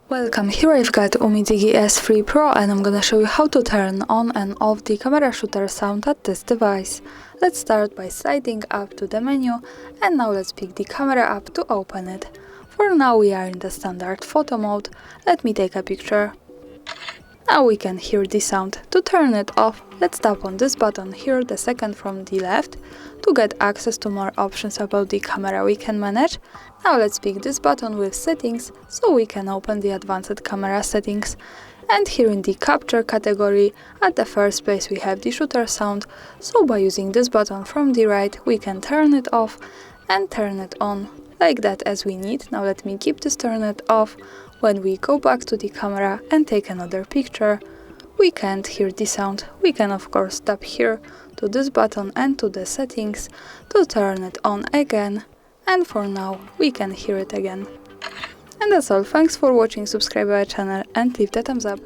Welcome, here I've got UMIDIGI S3 Pro and I'm gonna show you how to turn on and off the camera shutter sound at this device. Let's start by sliding up to the menu and now let's pick the camera up to open it. For now we are in the standard photo mode. Let me take a picture. Now we can hear the sound. To turn it off, let's tap on this button here, the second from the left, to get access to more options about the camera we can manage. Now let's pick this button with settings, so we can open the advanced camera settings. And here in the capture category, at the first place we have the shutter sound, so by using this button from the right, we can turn it off and turn it on, like that as we need. Now let me keep this turned off. When we go back to the camera and take another picture, we can't hear the sound. We can of course tap here to this button and to the settings to turn it on again, and for now we can hear it again. And that's all. Thanks for watching, subscribe our channel and leave the thumbs up.